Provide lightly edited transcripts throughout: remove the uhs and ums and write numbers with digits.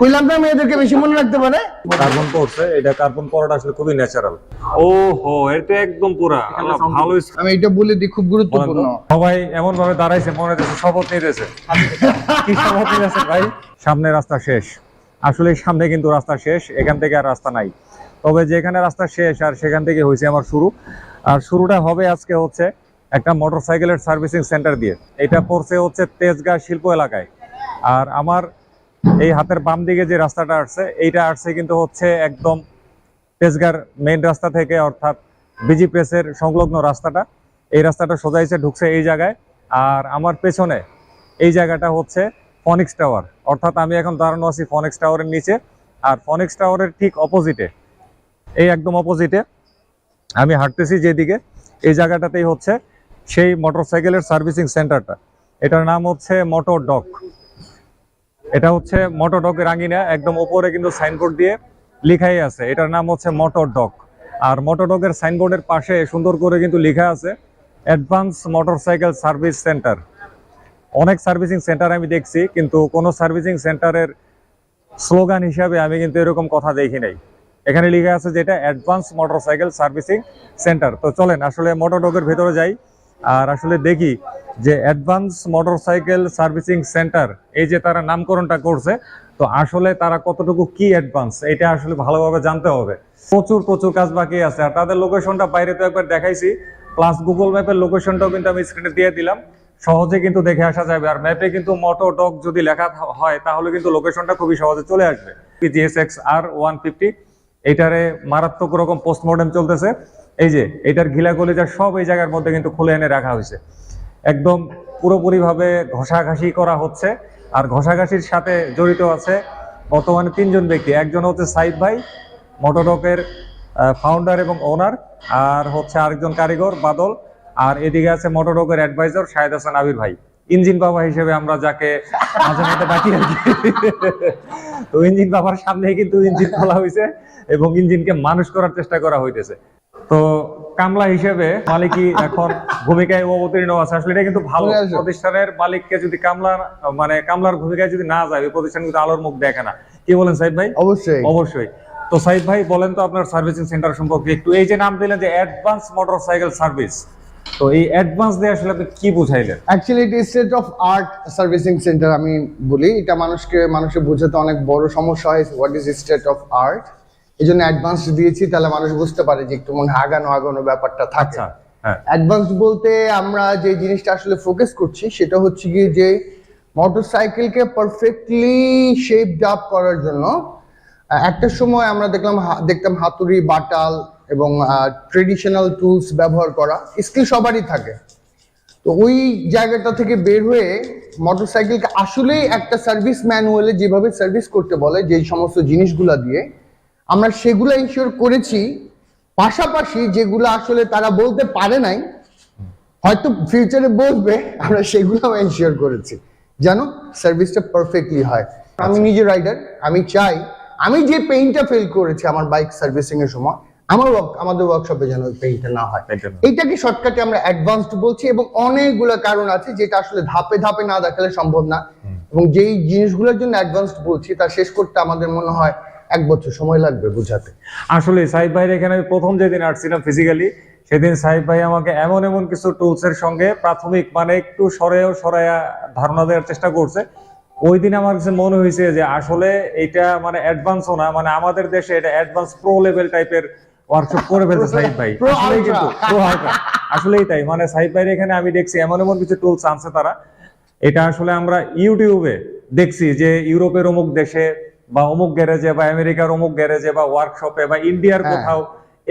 কইলাম না মেয়েদেরকে বেশি মনে রাখতে পারে। কার্বন পড়ছে, এটা কার্বন পড়াটা আসলে খুবই ন্যাচারাল। ওহো, এটা একদম পুরা ভালো। আমি এটা বলে দিই, খুব গুরুত্বপূর্ণ। সবাই এমন ভাবে দাঁড়াইছে, মনে হচ্ছে শপথ নিতেছে। কি শপথ নিতেছে ভাই? সামনে রাস্তা শেষ। আসলে সামনে কিন্তু রাস্তা শেষ, এখান থেকে আর রাস্তা নাই। তবে যেখানে রাস্তা শেষ আর সেখান থেকে হয়েছে আমার শুরু। আর শুরুটা হবে আজকে হচ্ছে একটা মোটরসাইকেলের সার্ভিসিং সেন্টার দিয়ে। এটা পড়ছে হচ্ছে তেজগাঁ শিল্প এলাকায়। আর আমার এই হাতের বাম দিকে যে রাস্তাটা আসছে, এইটা আসছে কিন্তু হচ্ছে একদম তেজগাঁর মেইন রাস্তা থেকে, অর্থাৎ বিজি প্রেসের সংলগ্ন রাস্তাটা। এই রাস্তাটা সোজাইছে ঢুকছে এই জায়গায়। আর আমার পেছনে এই জায়গাটা হচ্ছে ফনিক্স টাওয়ার, অর্থাৎ আমি এখন দাঁড়ানো আছি ফনিক্স টাওয়ারের নিচে। আর ফনিক্স টাওয়ারের ঠিক অপোজিটে, এই একদম অপোজিটে আমি হাঁটতেছি যেদিকে, এই জায়গাটাতেই হচ্ছে সেই মোটরসাইকেলের সার্ভিসিং সেন্টারটা। এটার নাম হচ্ছে মোটর ডক। এটা হচ্ছে মোটর ডকের আঙিনা, একদম উপরে কিন্তু সাইনবোর্ড দিয়ে লেখাই আছে এটার নাম হচ্ছে মোটর ডক। আর মোটর ডকের সাইনবোর্ডের পাশে সুন্দর করে কিন্তু লেখা আছে অ্যাডভান্স মোটরসাইকেল সার্ভিস সেন্টার। অনেক সার্ভিসিং সেন্টার আমি দেখছি, কিন্তু কোনো সার্ভিসিং সেন্টারের স্লোগান হিসাবে আমি কিন্তু এরকম কথা দেখি নাই। এখানে লেখা আছে যেটা অ্যাডভান্স মোটরসাইকেল সার্ভিসিং সেন্টার। তো চলেন আসলে মোটর ডকের ভেতরে যাই আর আসলে দেখি যে অ্যাডভান্স মোটরসাইকেল সার্ভিসিং সেন্টার, এই যে তারা নামকরণটা করছে, তো আসলে তারা কতটুকু কি অ্যাডভান্স, এটা আসলে ভালোভাবে জানতে হবে। প্রচুর প্রচুর কাজ বাকি আছে। আর তাদের লোকেশনটা বাইরে তো একবার দেখাইছি, প্লাস গুগল ম্যাপের লোকেশনটাও কিন্তু আমি স্ক্রিনে দিয়ে দিলাম, সহজে কিন্তু দেখে আসা যাবে। আর ম্যাপে কিন্তু মোটর ডক যদি লেখা হয় তাহলে কিন্তু লোকেশনটা খুবই সহজে চলে আসবে। CBR 150, এটারে মারাত্মক রকম পোস্টমর্টেম চলতেছে। এই যে এটার ঘিলা কলিজা সব এই জায়গার মধ্যে কিন্তু খুলে এনে রাখা হয়েছে, একদম পুরোপুরি ভাবে ঘষাঘাষি করা হচ্ছে। আর ঘষাঘাষির সাথে জড়িত আছে বর্তমানে 3 জন ব্যক্তি। একজন হচ্ছে সাইদ ভাই, মোটরডকের ফাউন্ডার এবং ওনার, আর হচ্ছে আরেকজন কারিগর বাদল, আর এদিকে আছে মোটরডকের অ্যাডভাইজার শাহেদ হাসান আবির ভাই, ইঞ্জিন বাবা হিসেবে আমরা যাকে মাঝে মাঝে ডাকি আর কি। তো ইঞ্জিন বাবার সামনে কিন্তু ইঞ্জিন খোলা হয়েছে এবং ইঞ্জিনকে মানুষ করার চেষ্টা করা হইতেছে। তো কামলা হিসেবে মালিকই এখন ভূমিকায় অবতীর্ণ আছে। আসলে এটা কিন্তু ভালো, প্রতিষ্ঠানের মালিককে যদি কামলার ভূমিকায় যদি না যায়, ওই প্রতিষ্ঠান কিন্তু আলোর মুখ দেখে না। কি বলেন সাইদ ভাই? অবশ্যই অবশ্যই। তো সাইদ ভাই বলেন তো আপনার সার্ভিসিং সেন্টার সম্পর্কে একটু। এই যে নাম দিলেন যে অ্যাডভান্স মোটরসাইকেল সার্ভিস, তো এই অ্যাডভান্স দিয়ে আসলে আপনি কি বুঝাইলেন? Actually it is state of art servicing center. আমি বলি এটা মানুষকে বোঝাতে অনেক বড় সমস্যা হয়, what is state of art. এই জন্য অ্যাডভান্স দিয়েছি, তাহলে মানুষ বুঝতে পারে যে একটু মনে আগানো ব্যাপারটা থাকে। অ্যাডভান্স বলতে আমরা যে জিনিসটা আসলে ফোকাস করছি সেটা হচ্ছে কি, যে মোটরসাইকেলকে পারফেক্টলি শেপড আপ করার জন্য একটা সময় আমরা দেখতাম হাতুড়ি, বাটাল এবং ট্রেডিশনাল টুলস ব্যবহার করা, স্কিল সবারই থাকে। তো ওই জায়গাটা থেকে বের হয়ে মোটরসাইকেলকে আসলেই একটা সার্ভিস ম্যানুয়ালে যেভাবে সার্ভিস করতে বলে, যে সমস্ত জিনিসগুলা দিয়ে আমরা সেগুলো ইনশিওর করেছি। পাশাপাশি যেগুলো আসলে তারা বলতে পারে নাই, হয়তো ফিউচারে বলবে, আমরা সেগুলোও ইনশিওর করেছি যেন সার্ভিসটা পারফেক্টলি হয়। আমি নিজে রাইডার, আমি চাই আমি যে পেইনটা ফিল করেছি আমার বাইক সার্ভিসিং এর সময়, আমাদের ওয়ার্কশপে যেন ওই পেইনটা না হয়। এইটাকে শর্টকাটে আমরা অ্যাডভান্সড বলছি, এবং অনেকগুলো কারণ আছে যেটা আসলে ধাপে ধাপে না দেখালে সম্ভব না। এবং যেই জিনিসগুলোর জন্য অ্যাডভান্সড বলছি তা শেষ করতে আমাদের মনে হয় 1 বছর সময় লাগবে বোঝাতে। আসলে সাইদ ভাইয়ের এখানে আমি প্রথম যেদিন আসছিলাম ফিজিক্যালি, সেদিন সাইদ ভাই আমাকে এমন কিছু টুলস এর সঙ্গে প্রাথমিক একটু সরাইয়া ধারণা দেওয়ার চেষ্টা করছে। ওই দিন আমার কাছে মনে হয়েছে যে আসলে এটা অ্যাডভান্সও না, আমাদের দেশে এটা অ্যাডভান্স প্রো লেভেল টাইপের ওয়ার্কশপ করে ফেলছে সাইদ ভাই। আসলেই কিন্তু প্রো হালকা, আসলেই তাই। সাইদ ভাইয়ের এখানে আমি দেখছি এমন কিছু টুলস আনছে তারা। এটা আসলে আমরা ইউটিউবে দেখছি যে ইউরোপের অমুক দেশে বা অমুক গ্যারেজে বা আমেরিকার অমুক গ্যারেজে বা ওয়ার্কশপে বা ইন্ডিয়ার কোথাও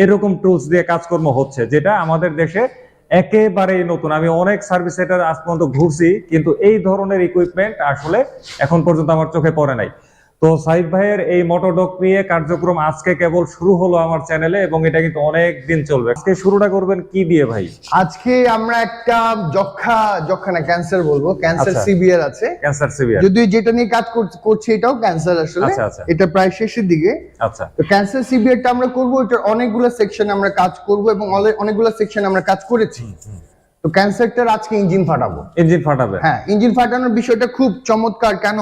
এরকম টুলস দিয়ে কাজকর্ম হচ্ছে, যেটা আমাদের দেশে একেবারেই নতুন। আমি অনেক সার্ভিস সেন্টার আজ পর্যন্ত ঘুরছি, কিন্তু এই ধরনের ইকুইপমেন্ট আসলে এখন পর্যন্ত আমার চোখে পড়ে নাই। তো সাইদ ভাইয়ের এই মোটরডক নিয়ে কার্যক্রম আজকে কেবল শুরু হলো আমার চ্যানেলে, এবং এটা কিন্তু অনেক দিন চলবে। আজকে শুরুটা করবেন কি দিয়ে ভাই? আজকে আমরা একটা যক্ষা না ক্যান্সার বলবো, ক্যান্সার সিবিআর আছে, ক্যান্সার সিবিআর। যদি যেটা নিয়ে কাজ করছি এটাও ক্যান্সার আসলে। এটা প্রায় শেষের দিকে। আচ্ছা, তো ক্যান্সার সিবিআরটা আমরা করব, এটার অনেকগুলো সেকশন আমরা কাজ করব এবং অনেকগুলো সেকশন আমরা কাজ করেছি। তো তো ক্যান্সারটার আজকে ইঞ্জিন ফাটাবো। ইঞ্জিন ফাটাবে? হ্যাঁ, ইঞ্জিন ফাটানোর বিষয়টা খুব চমৎকার। কেন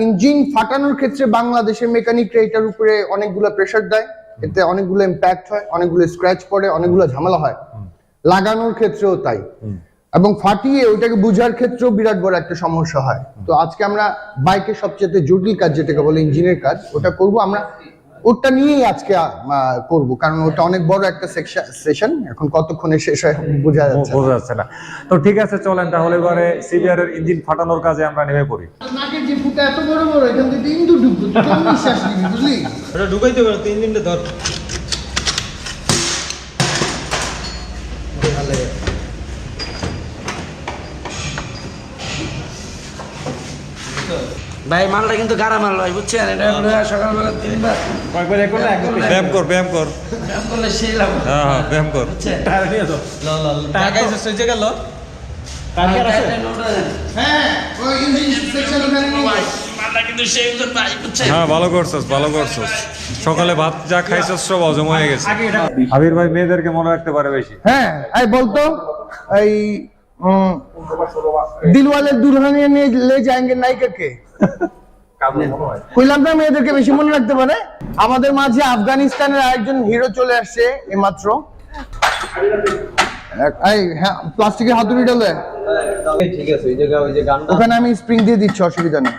ইঞ্জিন ফাটানোর ক্ষেত্রে বাংলাদেশের মেকানিকরা এটার উপরে অনেকগুলো প্রেসার দেয়, এতে অনেকগুলো ইম্প্যাক্ট হয়, অনেকগুলো স্ক্র্যাচ পড়ে, অনেকগুলো ঝামেলা হয়। লাগানোর ক্ষেত্রেও তাই, এবং ফাটিয়ে ওইটাকে বুঝার ক্ষেত্রেও বিরাট বড় একটা সমস্যা হয়। তো আজকে আমরা বাইকের সবচেয়ে জটিল কাজ যেটাকে বলে ইঞ্জিনের কাজ, ওটা করব আমরা। ওটা নিয়েই আজকে করব, কারণ ওটা অনেক বড় একটা সেশন। এখন কতক্ষণে শেষ হয় বোঝা যাচ্ছে না। তো ঠিক আছে, চলেন তাহলে এবারে সিবিআর এর ইঞ্জিন ফাটানোর কাজে আমরা নেমে পড়ি। নাকের যে ফুটা এত বড় বড়, এখান থেকে ইন্দুর ঢুকবে, তুই কোন নিঃশ্বাস নিবি, বুঝলি? এটা ঢুকাইতে পারো, তো ইঞ্জিনটা ধর। ভাই মালটা কিন্তু গাড়া মাল ভাই, বুঝছেন? এটা হলো সকালবেলা 3 বার ব্যায়াম কর ব্যায়াম করলে সেই লাভ। হ্যাঁ, ব্যায়াম কর। বুঝছেন? টাকা এসে সইজে গেল। হ্যাঁ, ওই ইঞ্জিন সেকশন ওখানে নিয়ে মালটা কিন্তু সেই ভাই, বুঝছেন? হ্যাঁ, ভালো করছস। সকালে ভাত যা খাইছস সব হজম হয়ে গেছে। আবির ভাই মেয়েদেরকে মনে রাখতে পারে বেশি। হ্যাঁ, এই বলতো এই দিলওয়ালে দুলহানিয়া নিয়ে লে যাएंगे নায়িকা কে? কইলাম না মেয়েদেরকে বেশি মনে রাখতে পারে। আমাদের মাঝে আফগানিস্তানের আরেকজন হিরো চলে আসছে এইমাত্র। এই হ্যাঁ, প্লাস্টিকের হাতুড়ি ডালে ঠিক আছে, ওই জায়গা ওই যে গানটা ওখানে আমি স্প্রিং দিয়ে দিচ্ছি, অসুবিধা নেই।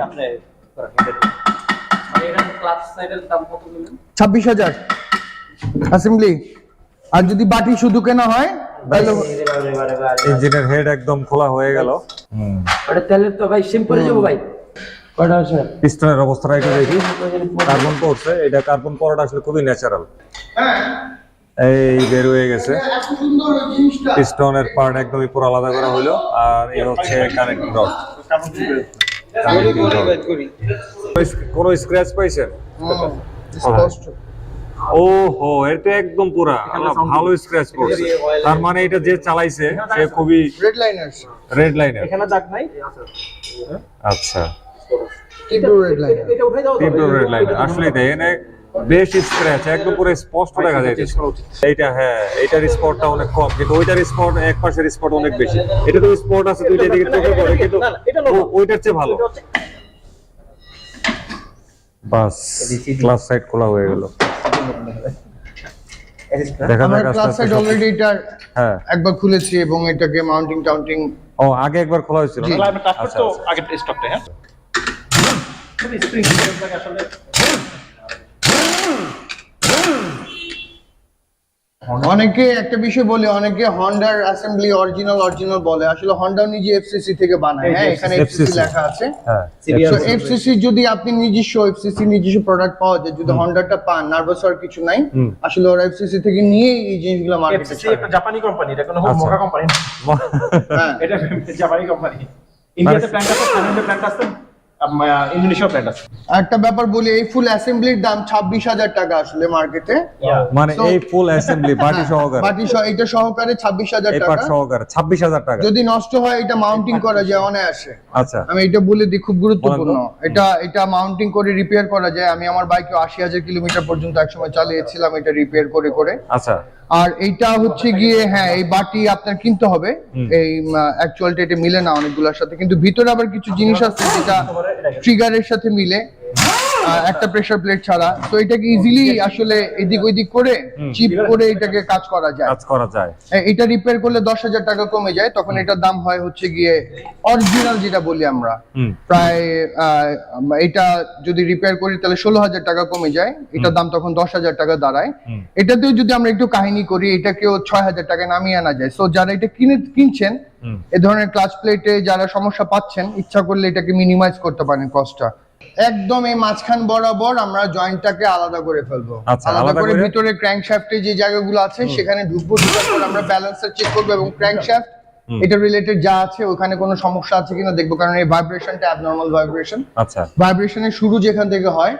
আপনি এটা ক্লাস সাইডের দাম কত বললেন? 26,000 অ্যাসেম্বলি। আর যদি বাটি শুধু কেনা হয় তাহলে ইঞ্জিনের হেড একদম খোলা হয়ে গেল। ওটা তেলের তো ভাই সিম্পল যাবো ভাই। কয়টা আছে? পিস্টনের অবস্থাটা একটু দেখি। কার্বন পড়ছে, এটা কার্বন পড়াটা আসলে খুবই ন্যাচারাল। এই বের হয়ে গেছে। এত সুন্দর ওই জিনিসটা। পিস্টনের পার্ট একদমই পুরো আলাদা করা হলো। আর এই হচ্ছে কানেক্টিং রড। কোন স্ক্র্যাচ পাইছেন? স্পষ্ট। ওহো, এটা একদম পুরা ভালো স্ক্র্যাচ পড়ছে। তার মানে এটা যে চালাইছে সে খুবই রেড লাইনার। Red liner. এখানে দাগ নাই? আচ্ছা, কিন্তু রেড লাইনার। এটা উঠাই দাও। তীব্র রেড লাইনার। আসলে দেখেন বেশ স্ক্র্যাচ, একদম পুরো স্পষ্ট দেখা যায়। এইটা হ্যাঁ, এইটার স্পটটা অনেক কম, কিন্তু ওইটার স্পট এক পাশের স্পট অনেক বেশি। এটা তো স্পট আছে দুইটা দিকে চোখে পড়ে, কিন্তু ওইটার চেয়ে ভালো। বাস, ক্লাস সাইড খোলা হয়ে গেল। দেখা আমার যাক ক্লাস সাইড অলরেডি এটা হ্যাঁ একবার খুলেছি এবং এটাকে মাউন্টিং টাউন্টিং। ও, আগে একবার খোলা হয়েছিল না? আমি টাচ করতে আগে স্টকটা। হ্যাঁ, খুব স্প্রিং আসলে। অনেকে একটা বিষয় বলে, অনেকে হন্ডার অ্যাসেম্বলি অরিজিনাল বলে। আসলে হন্ডা নিজে এফসিসি থেকে বানায়। হ্যাঁ, এখানে এফসিসি লেখা আছে। হ্যাঁ, তো এফসিসি যদি আপনি নিজস্ব এফসিসি নিজস্ব প্রোডাক্ট পাওয়া যায়, যদি হন্ডাটা পান, নার্ভাস হওয়ার কিছু নাই। আসলে ওরা এফসিসি থেকে নিয়ে এই জিনিসগুলো মার্কেটে এফসিসি একটা জাপানি কোম্পানি, এটা কোনো মোকা কোম্পানি না। হ্যাঁ, এটা জাপানি কোম্পানি। ইন্ডিয়াতে প্ল্যান্ট আছে, থাইল্যান্ডে প্ল্যান্ট আছে, ইন্দোনেশিয়া প্ল্যান্ট আছে। একটা ব্যাপার বলি, এই ফুল অ্যাসেম্বলির দাম 26,000 টাকা আসলে মার্কেটে। মানে এই ফুল অ্যাসেম্বলি বাটি সহকারে, বাটি এটা সহকারে 26,000 এই টাকা। পার্ট সহকারে 26,000 টাকা। যদি নষ্ট হয় এটা মাউন্টিং করা যায় অনায়াসে। আচ্ছা, আমি এটা বলে দিই, খুব গুরুত্বপূর্ণ। এটা মাউন্টিং করে রিপেয়ার করা যায়। আমি আমার বাইকে 80,000 কিলোমিটার পর্যন্ত একসময় চালিয়েছিলাম এটা রিপেয়ার করে। আচ্ছা। আর এইটা হচ্ছে গিয়ে হ্যাঁ, এই বাটি আপনার কিনতে হবে। এই অ্যাকচুয়ালটা এটা মিলে না অনেকগুলোর সাথে, কিন্তু ভিতরে আবার কিছু জিনিস আছে যেটা ট্রিগারের সাথে মিলে, একটা প্রেসার প্লেট ছাড়া। তো এটাকে ইজিলি আসলে এদিক ওইদিক করে চিপ করে এটাকে কাজ করা যায়। এটা রিপেয়ার করলে 10,000 টাকা কমে যায়। তখন এটার দাম হয় হচ্ছে গিয়ে অরিজিনাল যেটা বলি আমরা, প্রায় এটা যদি রিপেয়ার করি তাহলে 16,000 টাকা কমে যায়। এটার দাম তখন 10,000 টাকা দাঁড়ায়। এটাতেও যদি আমরা একটু কাহিনী করি, এটাকেও 6,000 টাকায় নামিয়ে আনা যায়। সো যারা এটা কিনছেন, এ ধরনের ক্লাচ প্লেটে যারা সমস্যা পাচ্ছেন, ইচ্ছা করলে এটাকে মিনিমাইজ করতে পারেন কস্টটা। একদম এই মাঝখান বরাবর আমরা জয়েন্টটাকে আলাদা করে ফেলবো। আলাদা করে ভিতরে ক্র্যাঙ্কশ্যাফটে যে জায়গাগুলো আছে সেখানে ঢোকার পর আমরা ব্যালেন্সার চেক করবো এবং ক্র্যাঙ্কশ্যাফট এটা রিলেটেড যা আছে ওখানে কোনো সমস্যা আছে কিনা দেখবো, কারণ এই ভাইব্রেশনটা অ্যাবনরমাল ভাইব্রেশন। আচ্ছা, ভাইব্রেশনের শুরু যেখান থেকে হয়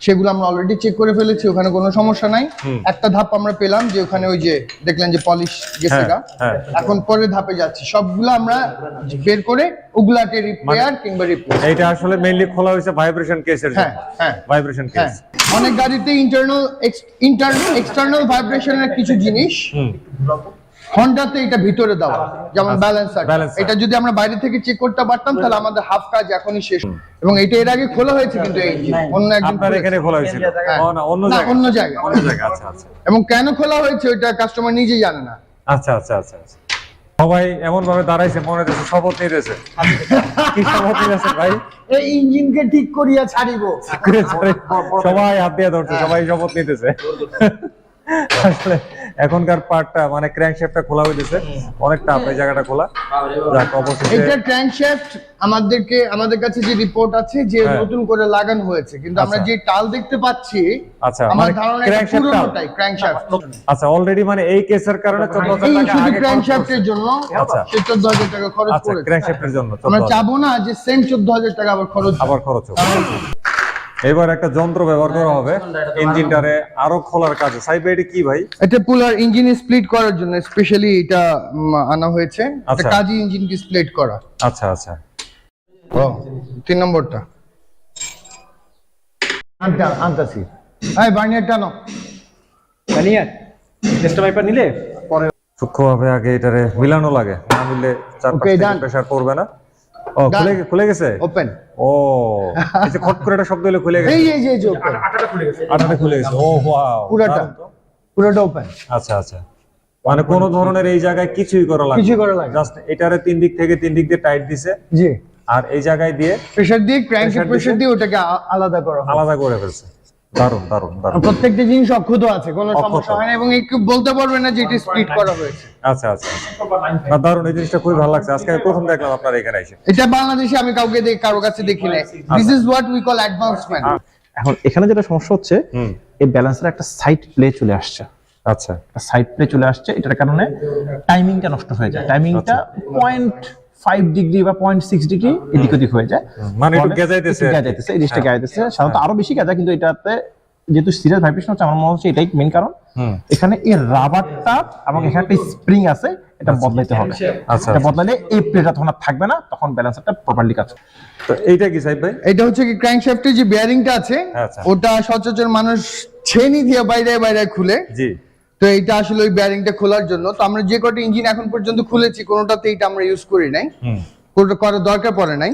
সেগুলো আমরা অলরেডি চেক করে ফেলেছি, ওখানে কোনো সমস্যা নাই। একটা ধাপ আমরা পেলাম যে ওখানে ওই যে দেখলেন যে পলিশ গেছে গা, এখন পরের ধাপে যাচ্ছি। সবগুলো আমরা বের করে ওগুলাকে রিপেয়ার কিংবা রিপ্লেস। এটা আসলে মেইনলি খোলা হয়েছে ভাইব্রেশন কেসের জন্য। হ্যাঁ, ভাইব্রেশন কেস। অনেক গাড়িতে এক্সটার্নাল ভাইব্রেশনের কিছু জিনিস হন্ডাতে এটা ভিতরে দেওয়া, যেমন ব্যালেন্সার। balancer। এটা যদি আমরা বাইরে থেকে চেক করতে পারতাম তাহলে আমাদের হাফ কাজ এখনই শেষ। এবং এটা এর আগে খোলা হয়েছে কিন্তু এই ইঞ্জিন অন্য একজন আপনার এখানে খোলা হয়েছিল? হ্যাঁ। ও না, অন্য না, জায়গায়। অন্য জায়গায়। অন্য জায়গায়, আচ্ছা আচ্ছা এবং কেন খোলা হয়েছে ওইটা কাস্টমার নিজেই জানে না। আচ্ছা আচ্ছা আচ্ছা আচ্ছা। সবাই এমন ভাবে দাঁড়াইছে মনে হচ্ছে শপথ নিতেছে। কি শপথ নিতেছে ভাই? এই ইঞ্জিনকে ঠিক করিয়া ছাড়িব। সবাই হাত দিয়ে ধরছে, সবাই শপথ নিতেছে। আসলে এখনকার পার্টটা মানে ক্র্যাঙ্কশ্যাফটটা খোলা হইতেছে, অনেকটা আপনার জায়গাটা খোলা। যাক, অবশ্যই এটা ক্র্যাঙ্কশ্যাফট আমাদের কাছে যে রিপোর্ট আছে যে নতুন করে লাগানো হয়েছে, কিন্তু আমরা যে টাল দেখতে পাচ্ছি আচ্ছা, আমার মানে ধারণা এটা crankshaft টাল। পুরোটাই ক্র্যাঙ্কশ্যাফট। আচ্ছা, অলরেডি মানে এই কেসের কারণে 14,000 এই টাকা শুধু আগে ক্র্যাঙ্কশ্যাফটের জন্য আচ্ছা। 14,000 টাকা খরচ আচ্ছা, করেছে। ক্র্যাঙ্কশ্যাফটের জন্য আমরা 14,000 চাবো না যে সেম 14,000 টাকা আবার খরচ হোক। আবার খরচ হবে। এবার একটা যন্ত্র ব্যবহার করা হবে ইঞ্জিনটারে আরো খোলার কাজে। সাইবে এটা কি ভাই? এটা পুলার ইঞ্জিন স্প্লিট করার জন্য স্পেশালি এটা আনা হয়েছে। এটা আচ্ছা। কাজী ইঞ্জিনকে স্প্লিট করা। আচ্ছা আচ্ছা। ও 3 নম্বরটা আনতাছি। এই বার্নিয়ার টানো। বানিয়ার টেস্ট ওয়াইপার নিলে পরে সূক্ষ্মভাবে আগে এটারে মিলানো লাগে, না মিললে চার পাঁচ Okay, থেকে done. প্রেসার পড়বে না। ও খুলে গেছে। ওপেন। ও এই যে খট করে একটা শব্দ হলে খুলে গেছে। এই যে ওপেন। আটাটা খুলে গেছে। আটাটা খুলে গেছে। ও ওয়াও, পুরোটা ওপেন। আচ্ছা আচ্ছা। মানে কোন ধরনের এই জায়গায় কিছুই করা লাগে কিছুই করা লাগে না। জাস্ট এটারে তিন দিক দিয়ে টাইট দিছে, জি। আর এই জায়গায় দিয়ে প্রেসার দিয়ে ক্র্যাঙ্কের Pressure প্রেসার দিছে। দিয়ে ওটাকে আলাদা করা হয়। আলাদা করে ফেলছে। দারুণ দারুণ দারুণ। প্রত্যেকটা জিনিস অক্ষত আছে, কোনো অক্ষত। সমস্যা হয় না এবং কেউ বলতে পারবে না যে এটা স্প্লিট করা হয়েছে। আচ্ছা আচ্ছা। না, দারুণ, এই জিনিসটা খুবই ভালো লাগছে। আজকে আমি প্রথম দেখলাম আপনার এখানে এসে। এটা বাংলাদেশে আমি কারো কাছে দেখি নাই। This is what we call advancement. এখন এখানে যেটা সমস্যা হচ্ছে এই ব্যালেন্সের একটা সাইড প্লে চলে আসছে। আচ্ছা সাইড প্লে চলে আসছে, এটার কারণে টাইমিংটা নষ্ট হয়ে যায়। টাইমিংটা 0.5 ডিগ্রি বা 0.6 ডিগ্রি এদিক ওদিক হয়ে যায়। মানে একটু ফলে গেজাইতেছে একটু গেজাইতেছে, এই জিনিসটা গেজাইতেছে। সাধারণত আরো বেশি গেজায়, কিন্তু এটাতে যেহেতু সিরিয়াস ভাইব্রেশন হচ্ছে, আমার মনে হচ্ছে এটাই মেইন কারণ। এখানে এই রাবারটা এবং এখানে একটা স্প্রিং আছে, এটা বদলাইতে হবে। আচ্ছা। এটা বদলালে এই প্লেটা তখন আর থাকবে না, তখন ব্যালেন্সারটা প্রপারলি কাজ করবে। তো এইটা কি সাইব ভাই? এটা হচ্ছে কি ক্র্যাঙ্কশ্যাফটের যে বেয়ারিংটা আছে আচ্ছা। ওটা সচরাচর মানুষ ছেনি দিয়ে বাইরে বাইরে খুলে। জি। তো এটা আসলে ওই বেয়ারিংটা খোলার জন্য। তো আমরা যে কটা ইঞ্জিন এখন পর্যন্ত খুলেছি কোনোটাতে এটা আমরা ইউজ করি নাই, কোনোটা করার দরকার পড়ে নাই।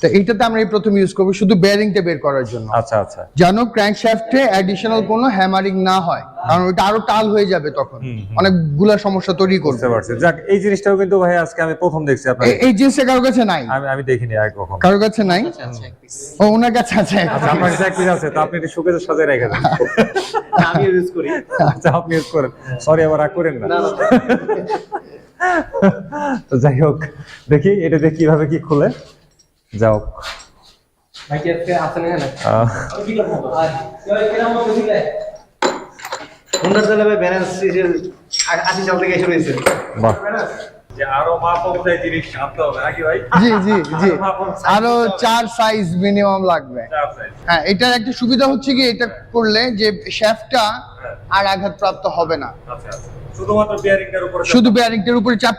তো এইটাতে আমরা এই প্রথম ইউজ করবো শুধু বেয়ারিংটা বের করার জন্য, আচ্ছা আচ্ছা। যেন ক্র্যাঙ্কশ্যাফটে অ্যাডিশনাল কোনো হ্যামারিং না হয়, কারণ ওটা আরো টাল হয়ে যাবে, তখন অনেকগুলা সমস্যা তৈরি করবে। বুঝতে পারছি। যাক, এই জিনিসটাও কিন্তু ভাই আজকে আমি প্রথম দেখছি আপনার। এই জিনিসটা কারোর কাছে নাই, আমি দেখিনি আগে কখনো। কারোর কাছে নাই। ও ওনার কাছে আছে। আচ্ছা, আপনার কাছে এক piece আছে, তো আপনি একটু শোকেজে সাজিয়ে রেখে দেন। আমি ইউজ করি। আচ্ছা, আপনি ইউজ করেন। সরি, আবার রাগ করেন না। তো যাই হোক, দেখি এটা দিয়ে কিভাবে কি খুলে। যাও। ভাই কি আজকে আসেন এখানে? হোন্ডা চালাবে ব্যালেন্স 80 সাল থেকে এসে রয়েছে। বাহ। যে আরো মাপ অনুযায়ী জিনিস আনতে হবে নাকি ভাই? জি জি জি, আরো 4 সাইজ মিনিমাম লাগবে। হ্যাঁ, এটার একটা সুবিধা হচ্ছে কি এটা করলে যে শ্যাফটটা আর আঘাতপ্রাপ্ত হবে না। আচ্ছা আচ্ছা। শুধুমাত্র বেয়ারিংটার উপরে শুধু বেয়ারিংটার উপরে চাপ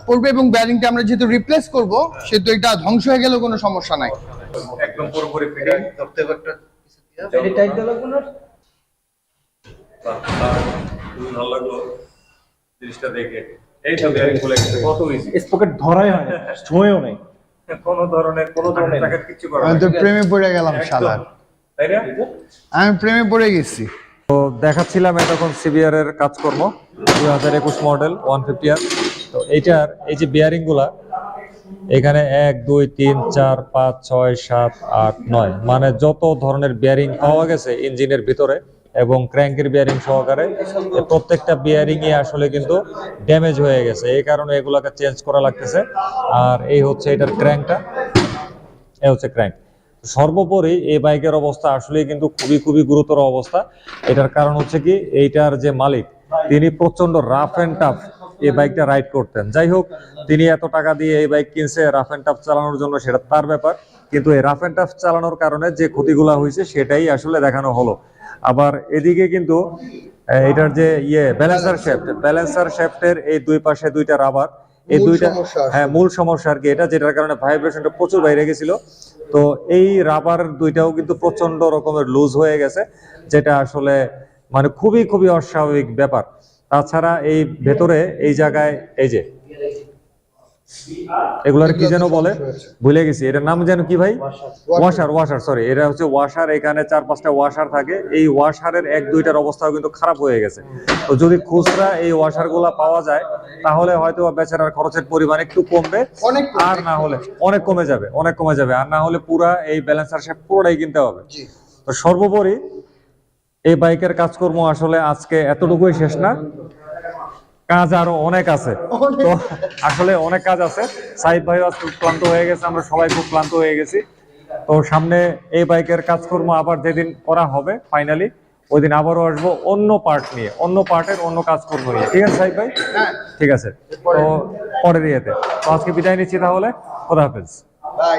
পড়বে এবং বেয়ারিংটা আমরা যেহেতু রিপ্লেস করব সেহেতু এটা ধ্বংস হয়ে গেলেও কোনো সমস্যা নাই। একদম পুরোপুরি ফিটিং। ধরতে একটা এটা টাইট দিলে কোনো ভালো লাগলো জিনিসটা দেখে। এই তো বেয়ারিং খুলে গেছে, কত ইজি। স্পকেট ধরাই হয় না, ছুঁয়েও নাই। কোনো ধরনের টাকার কিছু করা আমি তো প্রেমে পড়ে গেলাম শালা, তাই না? আমি প্রেমে পড়ে গেছি। তো দেখাচ্ছিলাম এতক্ষণ সিবিআর এর কাজকর্ম 2021 মডেল 150R। তো এইটার এই যে বেয়ারিং গুলা এখানে 1 2 3 4 5 6 7 8 9 মানে যত ধরনের বেয়ারিং পাওয়া গেছে ইঞ্জিনের ভিতরে এবং ক্র্যাঙ্কের বেয়ারিং সহকারে প্রত্যেকটা বেয়ারিং এ আসলে কিন্তু ড্যামেজ হয়ে গেছে, এই কারণে এগুলাকে চেঞ্জ করা লাগতেছে। আর এই হচ্ছে এটার ক্র্যাঙ্কটা, এই হচ্ছে ক্র্যাঙ্ক। সর্বোপরি এই বাইকের অবস্থা আসলে কিন্তু খুবই গুরুতর অবস্থা। এটার কারণ হচ্ছে কি, এইটার যে মালিক তিনি প্রচন্ড রাফ এন্ড টাফ এই বাইকটা রাইড করতেন। যাই হোক, তিনি এত টাকা দিয়ে এই বাইক কিনছে রাফ এন্ড টাফ চালানোর জন্য, সেটা তার ব্যাপার। কিন্তু এই রাফ এন্ড টাফ চালানোর কারণে যে ক্ষতিগুলা হয়েছে সেটাই আসলে দেখানো হলো। আবার এদিকে কিন্তু এটার যে ব্যালেন্সার শ্যাফটের এই দুই পাশে দুইটা রাবার, এই দুইটা মূল সমস্যা আর কি এটা, যেটার কারণে ভাইব্রেশনটা প্রচুর বাইরে গেছিল। তো এই রাবার দুইটাও কিন্তু প্রচন্ড রকমের লুজ হয়ে গেছে, যেটা আসলে মানে খুবই অস্বাভাবিক ব্যাপার। তাছাড়া এই ভেতরে এই জায়গায় এই যে এগুলার কি যেন বলে, ভুলে গেছি এটার নাম যেন কি ভাই, ওয়াশার সরি, এটা হচ্ছে ওয়াশার। এখানে 4-5টা ওয়াশার থাকে। এই ওয়াশারের 1-2টার অবস্থাও কিন্তু খারাপ হয়ে গেছে। তো যদি খুচরা এই ওয়াশার গুলা পাওয়া যায় তাহলে হয়তো বেচারার খরচের পরিমাণ একটু কমবে, আর না হলে অনেক কমে যাবে, আর না হলে পুরা এই ব্যালেন্সার শেপ পুরোটাই কিনতে হবে। তো সর্বোপরি এই বাইকের কাজকর্ম আসলে আজকে এতটুকুই শেষ না, কাজ আরো অনেক আছে। তো আসলে অনেক কাজ আছে। সাইদ ভাইও আজকে ক্লান্ত হয়ে গেছে, আমরা সবাই খুব ক্লান্ত হয়ে গেছি। তো সামনে এই বাইকের কাজকর্ম আবার যেদিন করা হবে ফাইনালি, ওই দিন আবারও আসবো অন্য পার্ট নিয়ে, অন্য পার্টের অন্য কাজকর্ম নিয়ে। ঠিক আছে সাইদ ভাই? ঠিক আছে, তো পরের ইয়েতে। তো আজকে বিদায় নিচ্ছি তাহলে, খোদা হাফেজ। বাই।